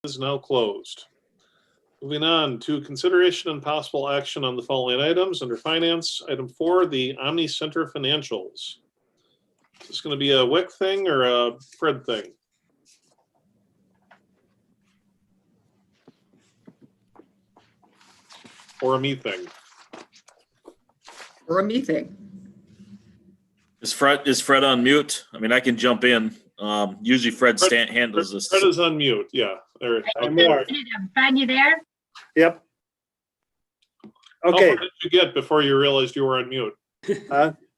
is now closed. Moving on to consideration and possible action on the following items under finance. Item 4, the Omni Center financials. Is this going to be a WIC thing or a Fred thing? Or a me thing? Or a me thing. Is Fred on mute? I mean, I can jump in. Usually Fred handles this. Fred is on mute. Yeah. There, I'm okay. there. Fred, you there? Yep. How Okay, far did you get before you realized you were on mute?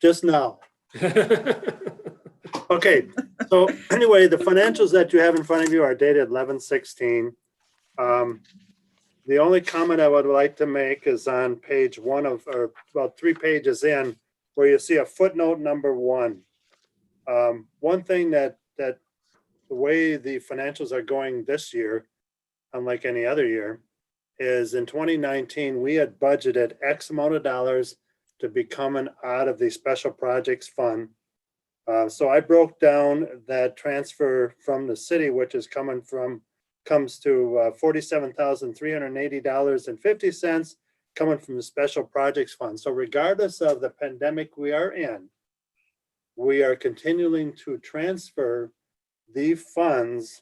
just now. Okay, so anyway, the financials that you have in front of you are dated 11/16. The only comment I would like to make is on page 1 of, or about 3 pages in, where you see a footnote number 1. One thing that the way the financials are going this year, unlike any other year, is in 2019, we had budgeted X amount of dollars to be coming out of the special projects fund. So I broke down that transfer from the city, which is comes to $47,380.50 coming from the special projects fund. So regardless of the pandemic we are in, we are continuing to transfer the funds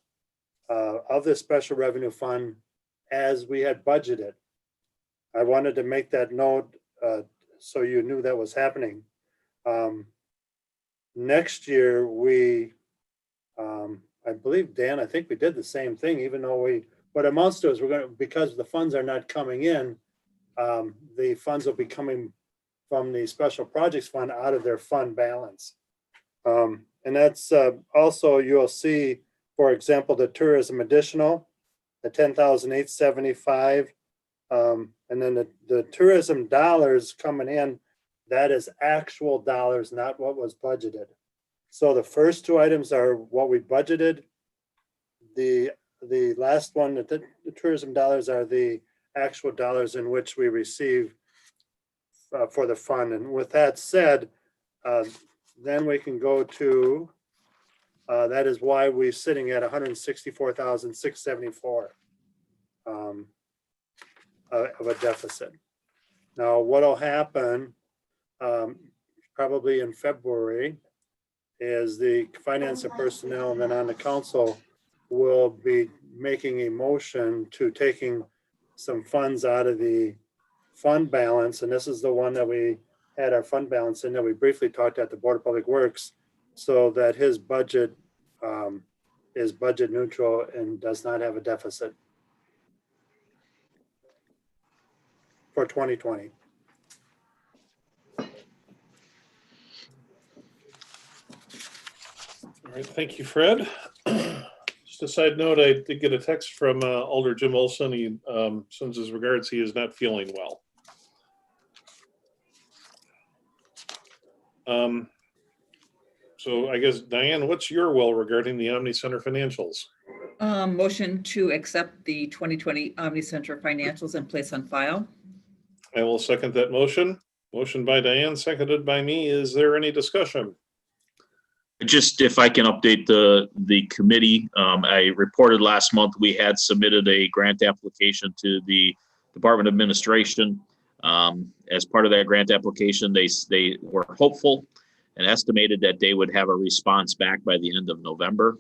of the special revenue fund as we had budgeted. I wanted to make that note so you knew that was happening. Next year, I believe, Dan, I think we did the same thing, even though what amounts to is because the funds are not coming in, the funds will be coming from the special projects fund out of their fund balance. And that's also, you'll see, for example, the tourism additional, the 10,875, and then the tourism dollars coming in, that is actual dollars, not what was budgeted. So the first 2 items are what we budgeted. The last one, the tourism dollars, are the actual dollars in which we receive for the fund. And with that said, then we can go to, that is why we're sitting at 164,674 of a deficit. Now, what'll happen probably in February is the finance and personnel and then on the council will be making a motion to taking some funds out of the fund balance. And this is the one that we had our fund balance in that we briefly talked at the Board of Public Works, so that his budget is budget neutral and does not have a deficit for 2020. All right, thank you, Fred. Just a side note, I did get a text from Alder Jim Olson. He sends his regards. He is not feeling well. So I guess, Diane, what's your will regarding the Omni Center financials? Motion to accept the 2020 Omni Center financials and place on file. I will second that motion. Motion by Diane, seconded by me. Is there any discussion? Just if I can update the committee, I reported last month we had submitted a grant application to the Department of Administration. As part of that grant application, they were hopeful and estimated that they would have a response back by the end of November.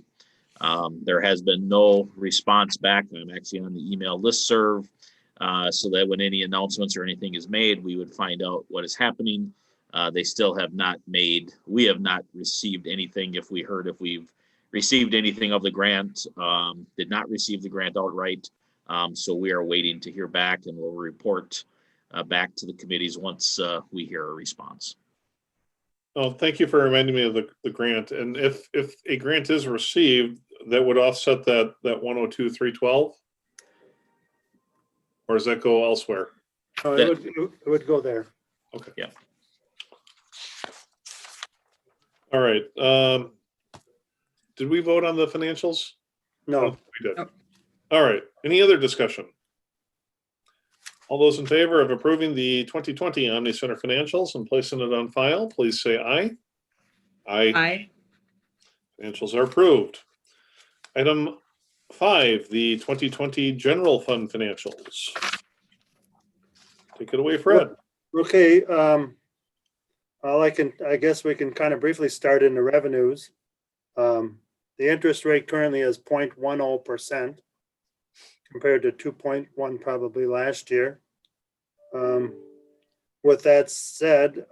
There has been no response back. I'm actually on the email listserv, so that when any announcements or anything is made, we would find out what is happening. They still have not we have not received anything. If we've received anything of the grant, did not receive the grant outright. So we are waiting to hear back, and we'll report back to the committees once we hear a response. Oh, thank you for reminding me of the grant. And if a grant is received, that would offset that 102,312? Or does that go elsewhere? Oh, it would go there. Okay. Yeah. All right. Did we vote on the financials? I don't No, think we did. No. All right. Any other discussion? All those in favor of approving the 2020 Omni Center financials and placing it on file, please say aye. Aye. Aye. Financials are approved. Item 5, the 2020 general fund financials. Take it away, Fred. Okay, I guess we can kind of briefly start in the revenues. The interest rate currently is 0.10% compared to 2.1 probably last year. With that said,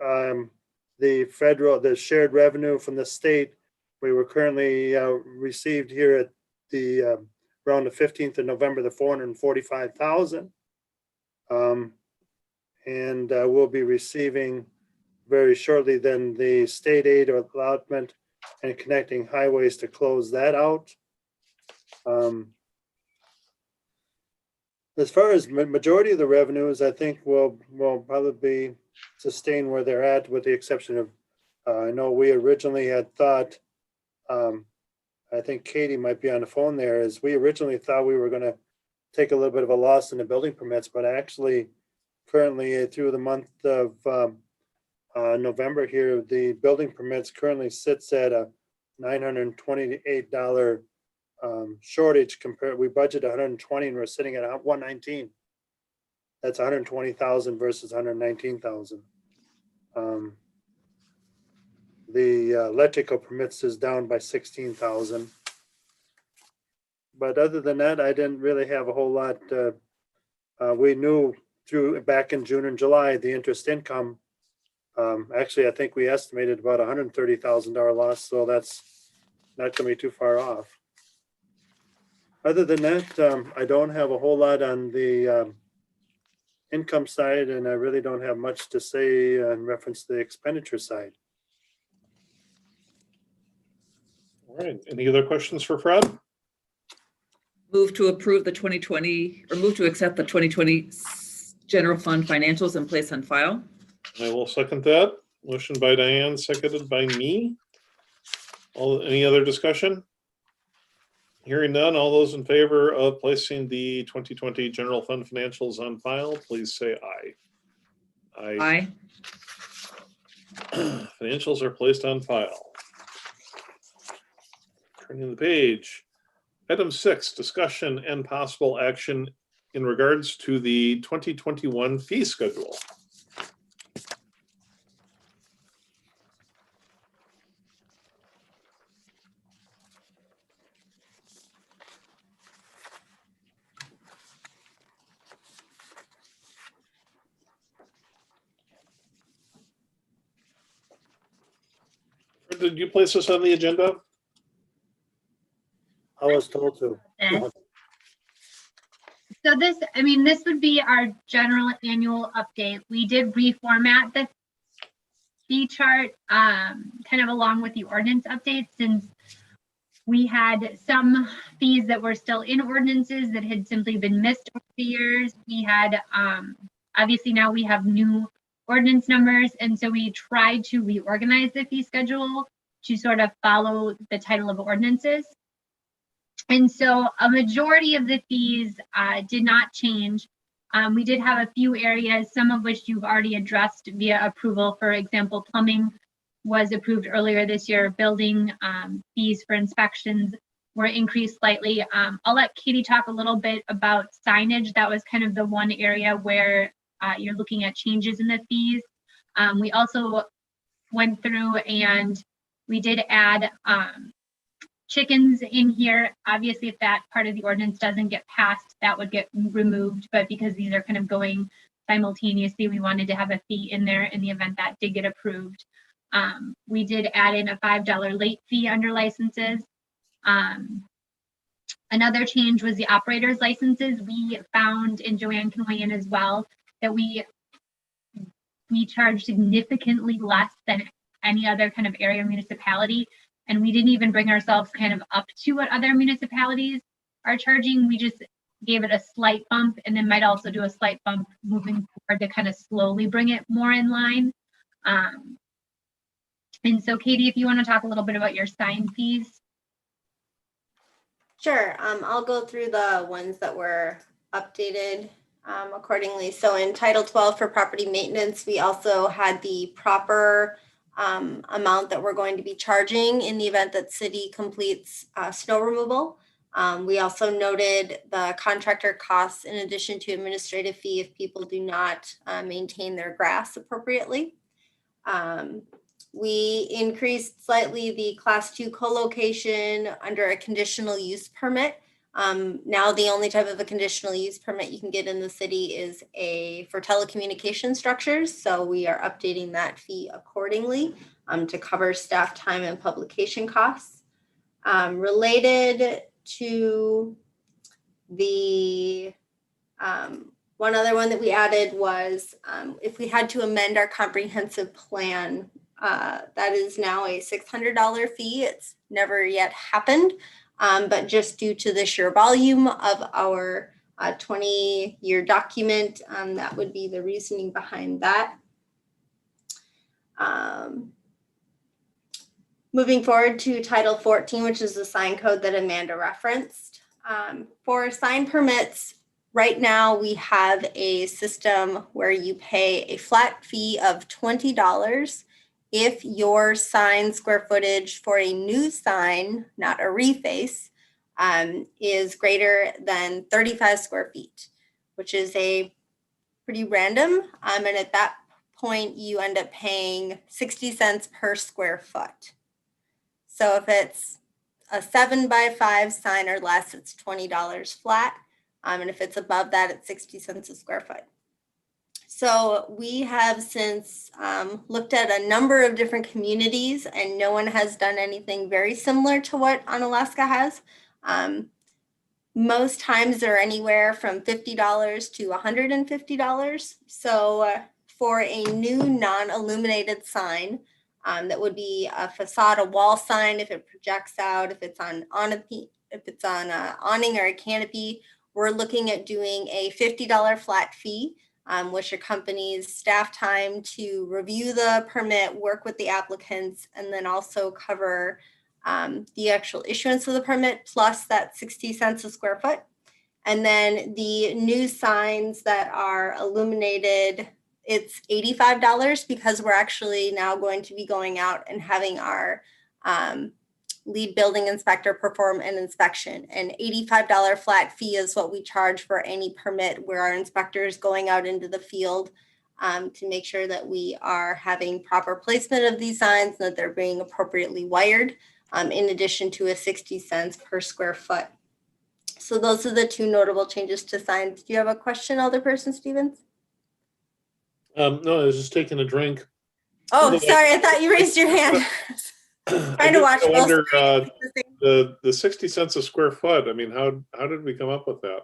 the shared revenue from the state, we were currently received here at the around the 15th of November, the 445,000. And we'll be receiving very shortly then the state aid allotment and connecting highways to close that out. As far as majority of the revenues, I think will probably sustain where they're at, with the exception of, I know we originally had thought, I think Katie might be on the phone there, is we originally thought we were going to take a little bit of a loss in the building permits, but actually currently through the month of November here, the building permits currently sits at a $928 shortage compared. We budgeted 120 and we're sitting at 119. That's 120,000 versus 119,000. The electrical permits is down by 16,000. But other than that, I didn't really have a whole lot. We knew back in June and July, the interest income, actually, I think we estimated about $130,000 loss. So that's not going to be too far off. Other than that, I don't have a whole lot on the income side, and I really don't have much to say in reference to the expenditure side. All right. Any other questions for Fred? Move to approve the 2020, or move to accept the 2020 general fund financials and place on file. I will second that. Motion by Diane, seconded by me. Any other discussion? Hearing none, all those in favor of placing the 2020 general fund financials on file, please say aye. Aye. Financials are placed on file. Turning the page. Item 6, discussion and possible action in regards to the 2021 fee schedule. Did you place this on the agenda? I was told to. So this would be our general annual update. We did reformat the fee chart kind of along with the ordinance updates, since we had some fees that were still in ordinances that had simply been missed over the years. We had, obviously now we have new ordinance numbers, and so we tried to reorganize the fee schedule to sort of follow the title of ordinances. And so a majority of the fees did not change. We did have a few areas, some of which you've already addressed via approval. For example, plumbing was approved earlier this year. Building fees for inspections were increased slightly. I'll let Katie talk a little bit about signage. That was kind of the one area where you're looking at changes in the fees. We also went through and we did add chickens in here. Obviously, if that part of the ordinance doesn't get passed, that would get removed. But because these are kind of going simultaneously, we wanted to have a fee in there in the event that did get approved. We did add in a $5 late fee under licenses. Another change was the operator's licenses. We found, and Joanne can weigh in as well, that we charge significantly less than any other kind of area municipality. And we didn't even bring ourselves kind of up to what other municipalities are charging. We just gave it a slight bump, and then might also do a slight bump moving forward to kind of slowly bring it more in line. And so Katie, if you want to talk a little bit about your sign fees. Sure, I'll go through the ones that were updated accordingly. So in Title 12 for property maintenance, we also had the proper amount that we're going to be charging in the event that city completes snow removal. We also noted the contractor costs in addition to administrative fee if people do not maintain their grass appropriately. We increased slightly the class 2 co-location under a conditional use permit. Now the only type of a conditional use permit you can get in the city is for telecommunication structures. So we are updating that fee accordingly to cover staff time and publication costs. Related to the one other one that we added was if we had to amend our comprehensive plan, that is now a $600 fee. It's never yet happened, but just due to the sheer volume of our 20-year document, that would be the reasoning behind that. Moving forward to Title 14, which is the sign code that Amanda referenced. For sign permits, right now we have a system where you pay a flat fee of $20 if your sign square footage for a new sign, not a reface, is greater than 35 square feet, which is a pretty random. And at that point, you end up paying 60 cents per square foot. So if it's a 7x5 sign or less, it's $20 flat. And if it's above that, it's 60 cents a square foot. So we have since looked at a number of different communities, and no one has done anything very similar to what Onalaska has. Most times they're anywhere from $50 to $150. So for a new non-illuminated sign, that would be a facade, a wall sign if it projects out, if it's on an awning or a canopy, we're looking at doing a $50 flat fee, which accompanies staff time to review the permit, work with the applicants, and then also cover the actual issuance of the permit plus that 60 cents a square foot. And then the new signs that are illuminated, it's $85 because we're actually now going to be going out and having our lead building inspector perform an inspection. An $85 flat fee is what we charge for any permit where our inspector is going out into the field to make sure that we are having proper placement of these signs and that they're being appropriately wired, in addition to a 60 cents per square foot. So those are the two notable changes to signs. Do you have a question, Alderperson Stevens? No, I was just taking a drink. Oh, sorry, I thought you raised your hand. Trying to watch both screens. The 60 cents a square foot. I mean, how did we come up with that?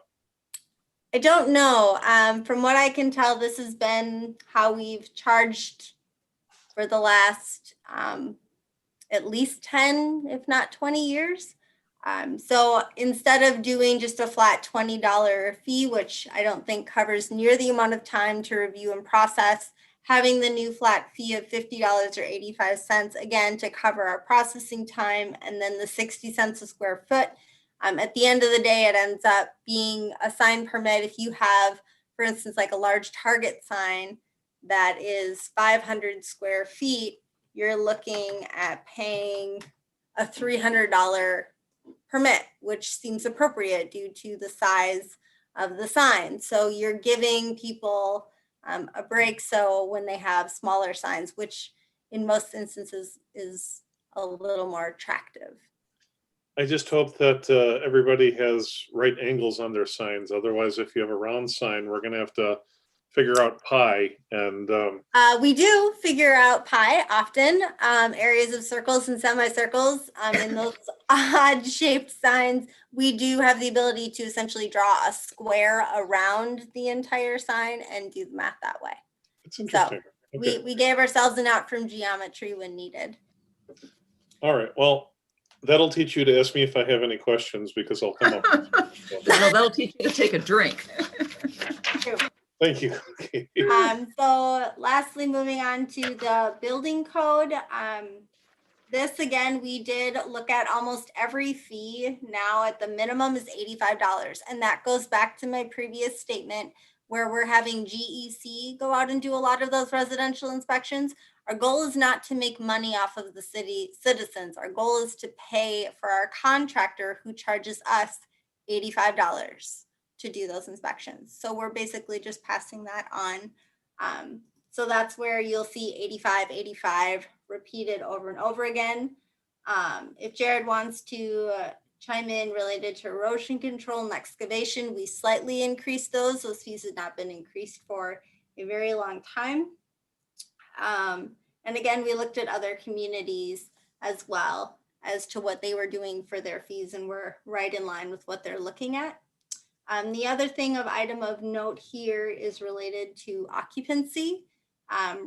I don't know. From what I can tell, this has been how we've charged for the last at least 10, if not 20 years. So instead of doing just a flat $20 fee, which I don't think covers near the amount of time to review and process, having the new flat fee of $50 or 85 cents, again, to cover our processing time, and then the 60 cents a square foot. At the end of the day, it ends up being a sign permit. If you have, for instance, like a large Target sign that is 500 square feet, you're looking at paying a $300 permit, which seems appropriate due to the size of the sign. So you're giving people a break. So when they have smaller signs, which in most instances is a little more attractive. I just hope that everybody has right angles on their signs. Otherwise, if you have a round sign, we're going to have to figure out pi. And we do figure out pi often, areas of circles and semicircles. In those odd shaped signs, we do have the ability to essentially draw a square around the entire sign and do the math that way. it's interesting. So Okay. we gave ourselves an out from geometry when needed. All right. Well, that'll teach you to ask me if I have any questions because I'll come up. That'll teach you to take a drink. Thank you. Okay. So lastly, moving on to the building code. This again, we did look at almost every fee. Now at the minimum is $85. And that goes back to my previous statement where we're having GEC go out and do a lot of those residential inspections. Our goal is not to make money off of the city citizens. Our goal is to pay for our contractor who charges us $85 to do those inspections. So we're basically just passing that on. So that's where you'll see 85, 85 repeated over and over again. If Jared wants to chime in related to erosion control and excavation, we slightly increased those. Those fees have not been increased for a very long time. And again, we looked at other communities as well as to what they were doing for their fees, and we're right in line with what they're looking at. The other thing of item of note here is related to occupancy.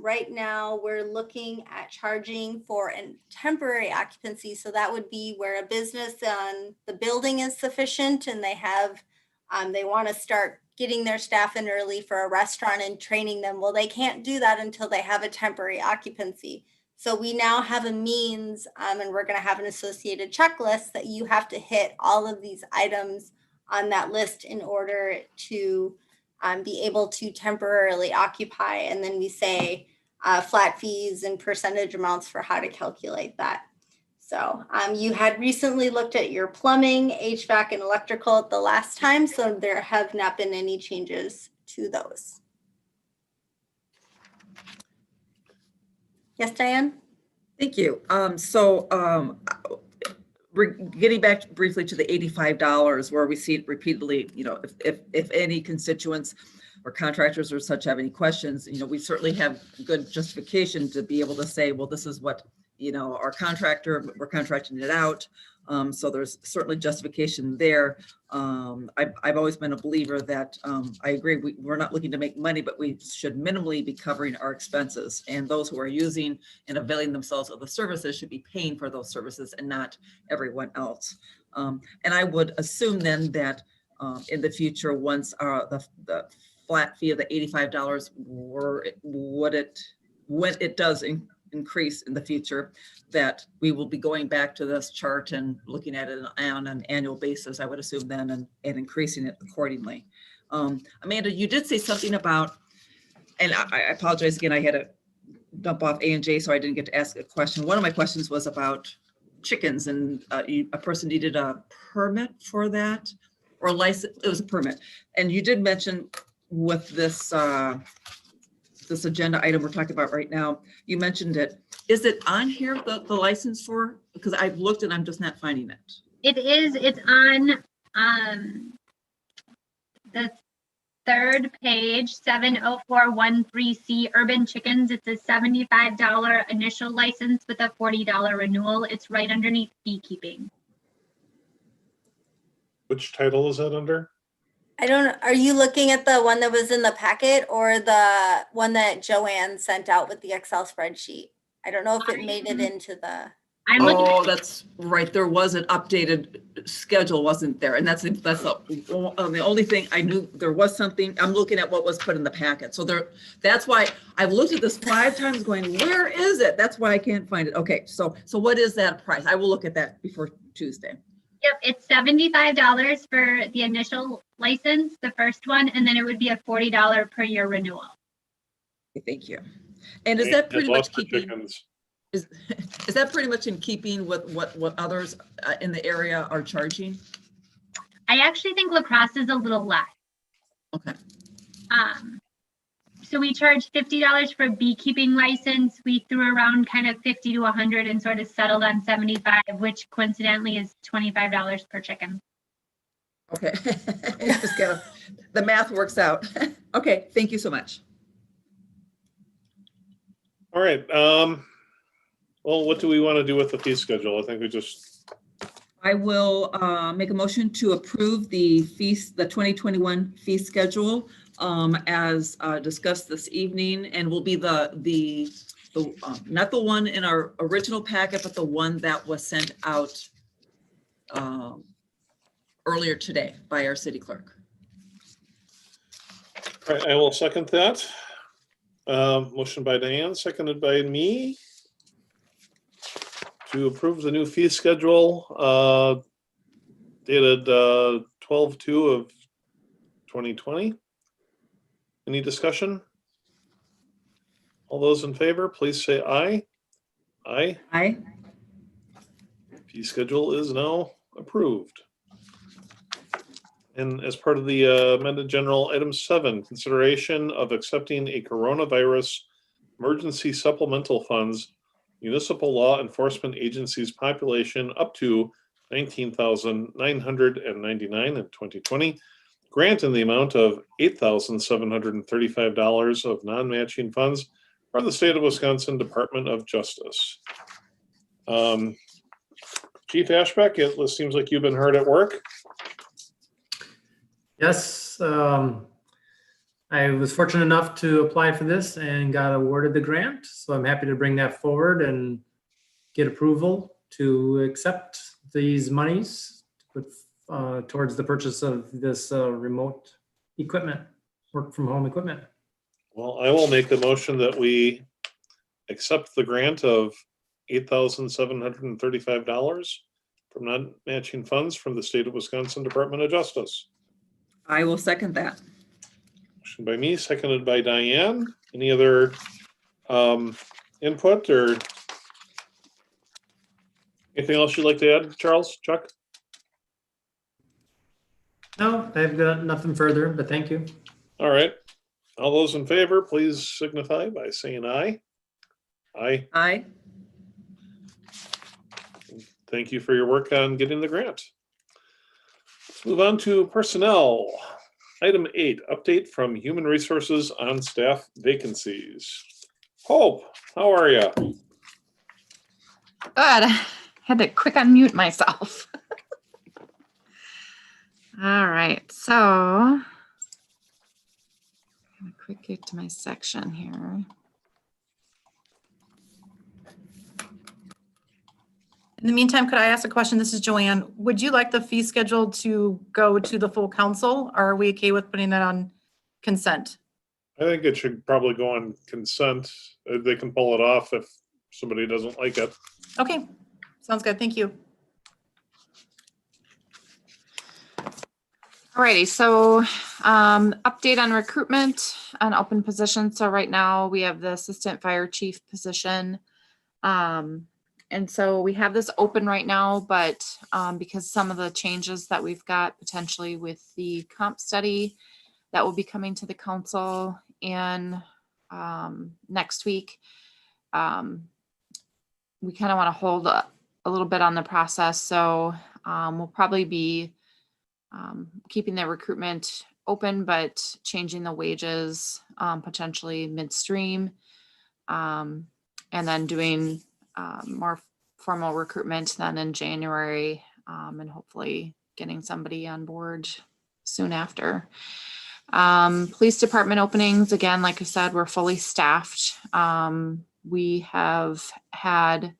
Right now, we're looking at charging for a temporary occupancy. So that would be where a business on the building is sufficient and they have, they want to start getting their staff in early for a restaurant and training them. Well, they can't do that until they have a temporary occupancy. So we now have a means, and we're going to have an associated checklist that you have to hit all of these items on that list in order to be able to temporarily occupy. And then we say flat fees and percentage amounts for how to calculate that. So you had recently looked at your plumbing, HVAC, and electrical at the last time. So there have not been any changes to those. Yes, Diane? Thank you. Getting back briefly to the $85 where we see it repeatedly, if any constituents or contractors or such have any questions, we certainly have good justification to be able to say, well, this is what, our contractor, we're contracting it out. So there's certainly justification there. I've always been a believer that I agree, we're not looking to make money, but we should minimally be covering our expenses. And those who are using and availing themselves of the services should be paying for those services and not everyone else. And I would assume then that in the future, once the flat fee of the $85 when it does increase in the future, that we will be going back to this chart and looking at it on an annual basis, I would assume then, and increasing it accordingly. Amanda, you did say something about, and I apologize again, I had to dump off A&J, so I didn't get to ask a question. One of my questions was about chickens, and a person needed a permit for that, or a license. It was a permit. And you did mention with this this agenda item we're talking about right now, you mentioned it. Is it on here, the license for, because I've looked and I'm just not finding it. It is, it's on the third page, 70413C Urban Chickens. It's a $75 initial license with a $40 renewal. It's right underneath beekeeping. Which title is that under? I don't know. Are you looking at the one that was in the packet or the one that Joanne sent out with the Excel spreadsheet? I don't know if it made it into the. I'm looking Oh, at, that's right. There was an updated schedule, wasn't there? And that's the only thing I knew. There was something. I'm looking at what was put in the packet. So that's why I've looked at this 5 times going, where is it? That's why I can't find it. Okay. So what is that price? I will look at that before Tuesday. yep, it's $75 for the initial license, the first one, and then it would be a $40 per year renewal. Okay, thank you. And is that pretty much keeping? Chickens. Is that pretty much in keeping with what others in the area are charging? I actually think La Crosse is a little less. Okay. So we charge $50 for a beekeeping license. We threw around kind of 50 to 100 and sort of settled on 75, which coincidentally is $25 per chicken. Okay. Just the math works out. Okay. Thank you so much. All right. Well, what do we want to do with the fee schedule? I think we just, I will make a motion to approve the 2021 fee schedule as discussed this evening, and will be the not the one in our original packet, but the one that was sent out earlier today by our city clerk. all right, I will second that. Motion by Diane, seconded by me to approve the new fee schedule dated 12/2 of 2020. Any discussion? All those in favor, please say aye. Aye. Aye. Fee schedule is now approved. And as part of the amended general, item 7, consideration of accepting a coronavirus emergency supplemental funds, municipal law enforcement agencies population up to 19,999 in 2020, grant in the amount of $8,735 of non-matching funds for the state of Wisconsin Department of Justice. Chief Ashbeck, it seems like you've been hard at work. Yes, I was fortunate enough to apply for this and got awarded the grant. So I'm happy to bring that forward and get approval to accept these monies to put towards the purchase of this remote equipment, work from home equipment. Well, I will make the motion that we accept the grant of $8,735 from non-matching funds from the state of Wisconsin Department of Justice. I will second that. Motion by me, seconded by Diane. Any other input or anything else you'd like to add, Charles, Chuck? No, I've got nothing further, but thank you. All right. All those in favor, please signify by saying aye. Aye. Aye. Thank you for your work on getting the grant. Let's move on to personnel. Item 8, update from Human Resources on staff vacancies. Hope, how are you? Good. Had to quick unmute myself. All right, so I'm gonna quick get to my section here. In the meantime, could I ask a question? This is Joanne. Would you like the fee schedule to go to the full council? Or are we okay with putting that on consent? I think it should probably go on consent. They can pull it off if somebody doesn't like it. Okay, sounds good. Thank you. Alrighty, so update on recruitment on open positions. So right now we have the assistant fire chief position. And so we have this open right now, but because some of the changes that we've got potentially with the comp study that will be coming to the council in next week, we kind of want to hold a little bit on the process. So we'll probably be keeping the recruitment open, but changing the wages potentially midstream, and then doing more formal recruitment then in January, and hopefully getting somebody on board soon after. Police department openings, again, like I said, we're fully staffed. We have had,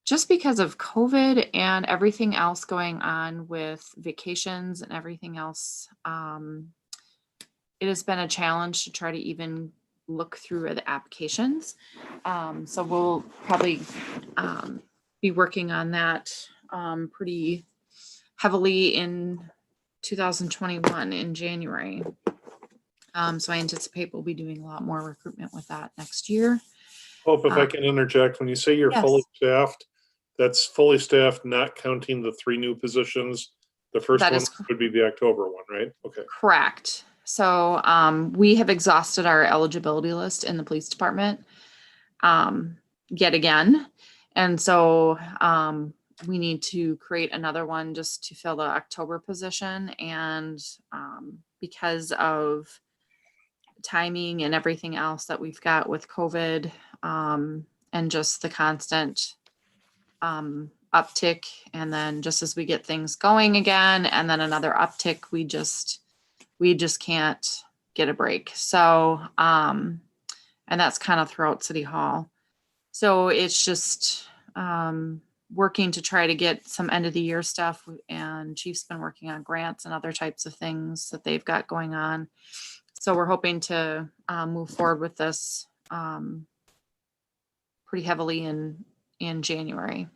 just because of COVID and everything else going on with vacations and everything else, it has been a challenge to try to even look through the applications. So we'll probably be working on that pretty heavily in 2021 in January. So I anticipate we'll be doing a lot more recruitment with that next year. Hope, if I can interject, when you say you're Yes. fully staffed, that's fully staffed, not counting the 3 new positions. The first That one is would be the October one, right? Okay. Correct. So we have exhausted our eligibility list in the police department yet again. And so we need to create another one just to fill the October position. And because of timing and everything else that we've got with COVID and just the constant uptick, and then just as we get things going again and then another uptick, we just can't get a break. So and that's kind of throughout City Hall. So it's just working to try to get some end of the year stuff, and Chief's been working on grants and other types of things that they've got going on. So we're hoping to move forward with this pretty heavily in January.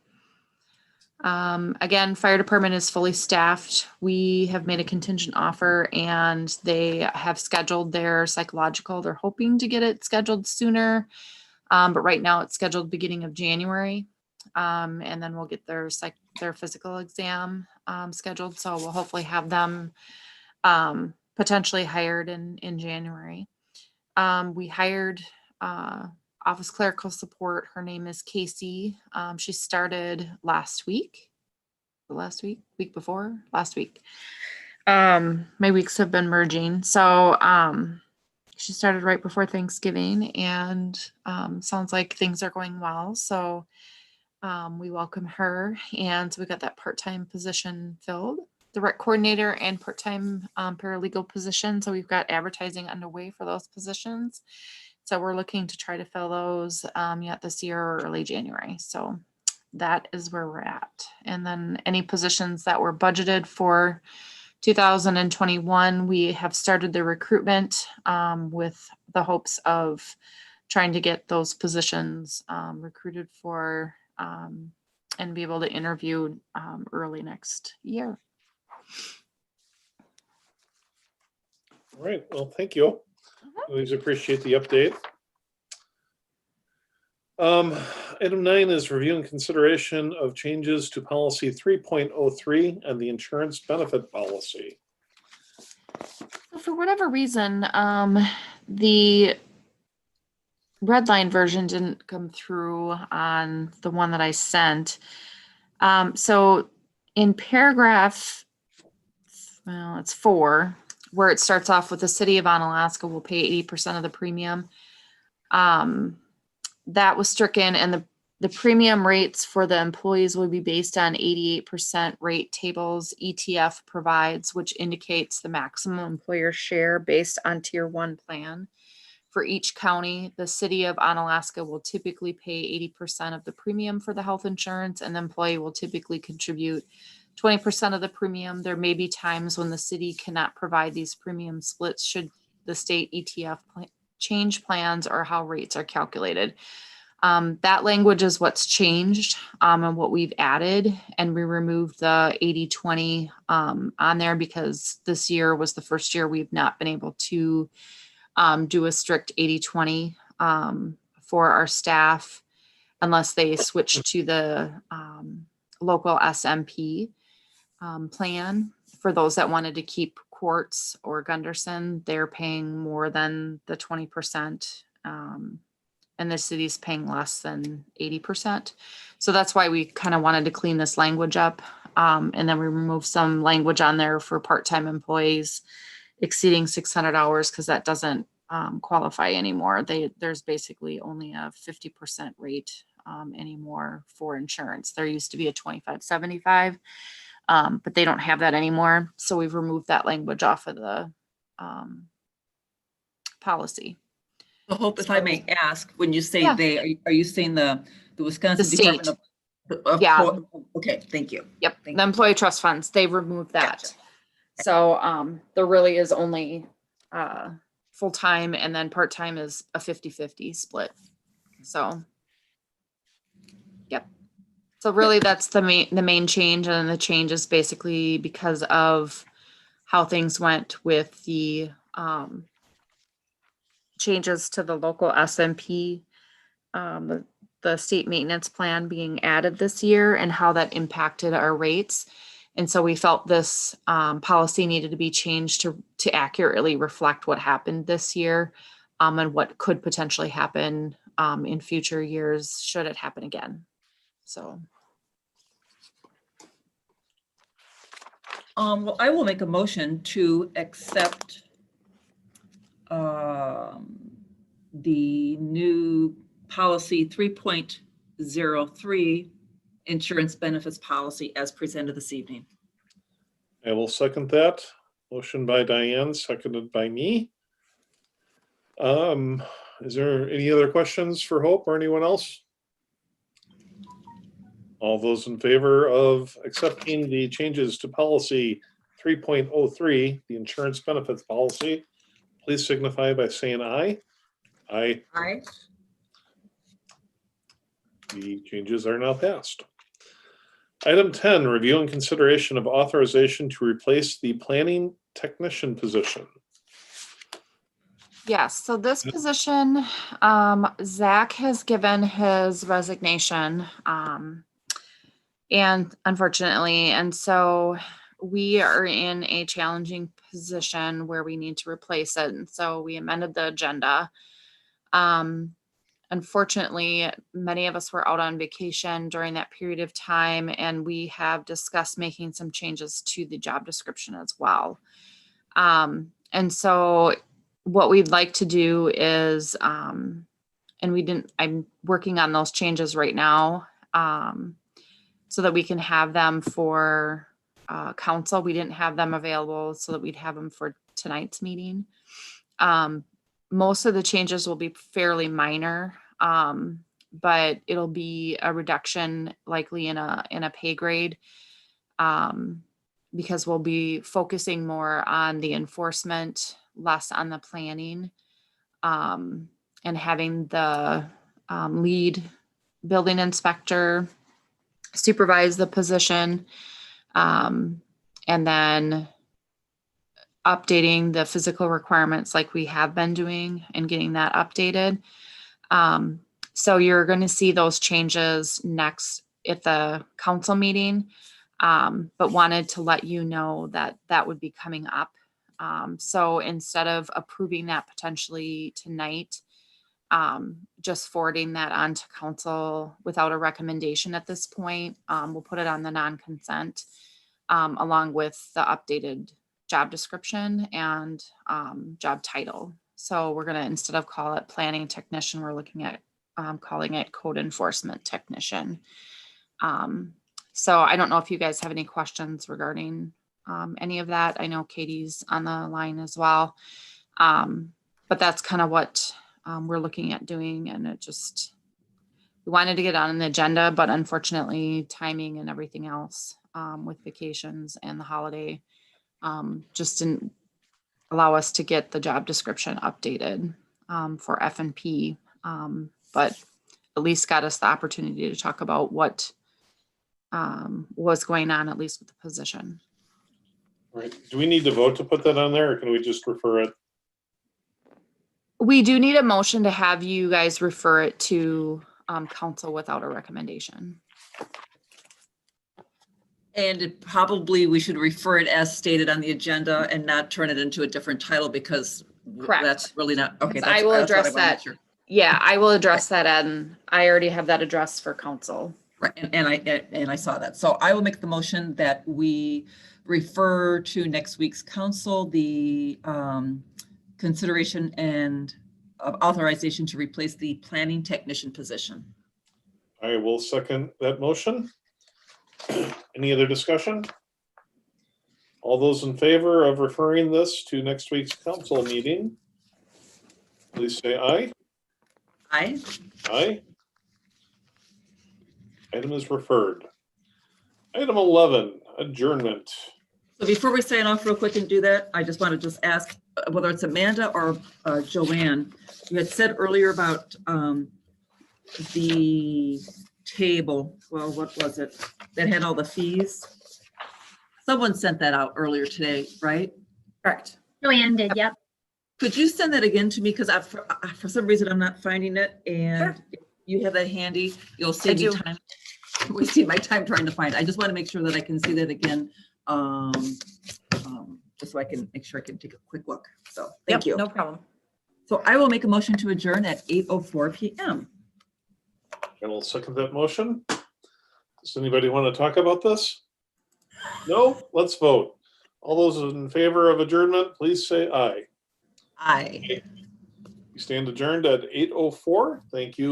Again, fire department is fully staffed. We have made a contingent offer and they have scheduled their psychological. They're hoping to get it scheduled sooner. But right now it's scheduled beginning of January. And then we'll get their physical exam scheduled. So we'll hopefully have them potentially hired in January. We hired office clerical support. Her name is Casey. She started last week. Week before last week. My weeks have been merging. So she started right before Thanksgiving and sounds like things are going well. So we welcome her. And so we got that part-time position filled. The rec coordinator and part-time paralegal position. So we've got advertising underway for those positions. So we're looking to try to fill those yet this year or early January. So that is where we're at. And then any positions that were budgeted for 2021, we have started the recruitment with the hopes of trying to get those positions recruited for and be able to interview early next year. All right, well, thank you. Always appreciate the update. Item 9 is review and consideration of changes to policy 3.03 and the insurance benefit policy. For whatever reason, the red line version didn't come through on the one that I sent. So in paragraph, well, it's 4, where it starts off with the city of Onalaska will pay 80% of the premium. That was stricken, and the premium rates for the employees will be based on 88% rate tables ETF provides, which indicates the maximum employer share based on tier 1 plan. For each county, the city of Onalaska will typically pay 80% of the premium for the health insurance, and the employee will typically contribute 20% of the premium. There may be times when the city cannot provide these premium splits should the state ETF change plans or how rates are calculated. That language is what's changed and what we've added, and we removed the 80-20 on there because this year was the first year we've not been able to do a strict 80-20 for our staff unless they switch to the local SMP plan. For those that wanted to keep Quartz or Gunderson, they're paying more than the 20%, and the city's paying less than 80%. So that's why we kind of wanted to clean this language up. And then we removed some language on there for part-time employees exceeding 600 hours because that doesn't qualify anymore. There's basically only a 50% rate anymore for insurance. There used to be a 25-75. But they don't have that anymore. So we've removed that language off of the policy. So Hope, if I may ask, when you say Yeah. they, are you saying the Wisconsin The Department of Yeah. Okay, thank you. Yep, Thank the employee trust funds, they removed that. Gotcha. So there really is only full-time, and then part-time is a 50-50 split. So, yep. So really that's the main change, and the change is basically because of how things went with the changes to the local SMP, the state maintenance plan being added this year and how that impacted our rates. And so we felt this policy needed to be changed to accurately reflect what happened this year and what could potentially happen in future years should it happen again. So. Well, I will make a motion to accept the new policy 3.03 insurance benefits policy as presented this evening. I will second that. Motion by Diane, seconded by me. Is there any other questions for Hope or anyone else? All those in favor of accepting the changes to policy 3.03, the insurance benefits policy, please signify by saying aye. Aye. Aye. The changes are now passed. Item 10, review and consideration of authorization to replace the planning technician position. Yes, so this position, Zach has given his resignation, and unfortunately, and so we are in a challenging position where we need to replace it, and so we amended the agenda. Unfortunately, many of us were out on vacation during that period of time, and we have discussed making some changes to the job description as well. And so what we'd like to do is, I'm working on those changes right now, so that we can have them for council. We didn't have them available so that we'd have them for tonight's meeting. Most of the changes will be fairly minor, but it'll be a reduction likely in a pay grade, because we'll be focusing more on the enforcement, less on the planning, and having the lead building inspector supervise the position, and then updating the physical requirements like we have been doing and getting that updated. So you're going to see those changes next at the council meeting, but wanted to let you know that that would be coming up. So instead of approving that potentially tonight, just forwarding that on to council without a recommendation at this point, we'll put it on the non-consent, along with the updated job description and job title. So we're going to, instead of call it planning technician, we're looking at calling it code enforcement technician. So I don't know if you guys have any questions regarding any of that. I know Katie's on the line as well. But that's kind of what we're looking at doing. And we wanted to get on the agenda, but unfortunately timing and everything else with vacations and the holiday just didn't allow us to get the job description updated for F&P, but at least got us the opportunity to talk about what was going on, at least with the position. Right. Do we need to vote to put that on there, or can we just refer it? We do need a motion to have you guys refer it to council without a recommendation. And we should refer it as stated on the agenda and not turn it into a different title, because Correct. that's really not, okay. I will address that. Yeah, I will address that, and I already have that addressed for council. Right, and I saw that. So I will make the motion that we refer to next week's council the consideration and authorization to replace the planning technician position. I will second that motion. Any other discussion? All those in favor of referring this to next week's council meeting, please say aye. Aye. Aye. Item is referred. Item 11, adjournment. So before we sign off real quick and do that, I just want to ask whether it's Amanda or Joanne. You had said earlier about the table. Well, what was it? That had all the fees. Someone sent that out earlier today, right? Correct. Joanne did, yep. Could you send that again to me? Because for some reason I'm not finding it, and if you have that handy, you'll save me time. We see my time trying to find it. I just want to make sure that I can see that again, just so I can make sure I can take a quick look. So thank you. No problem. So I will make a motion to adjourn at 8:04 p.m. I will second that motion. Does anybody want to talk about this? No? Let's vote. All those in favor of adjournment, please say aye. Aye. We stand adjourned at 8:04. Thank you.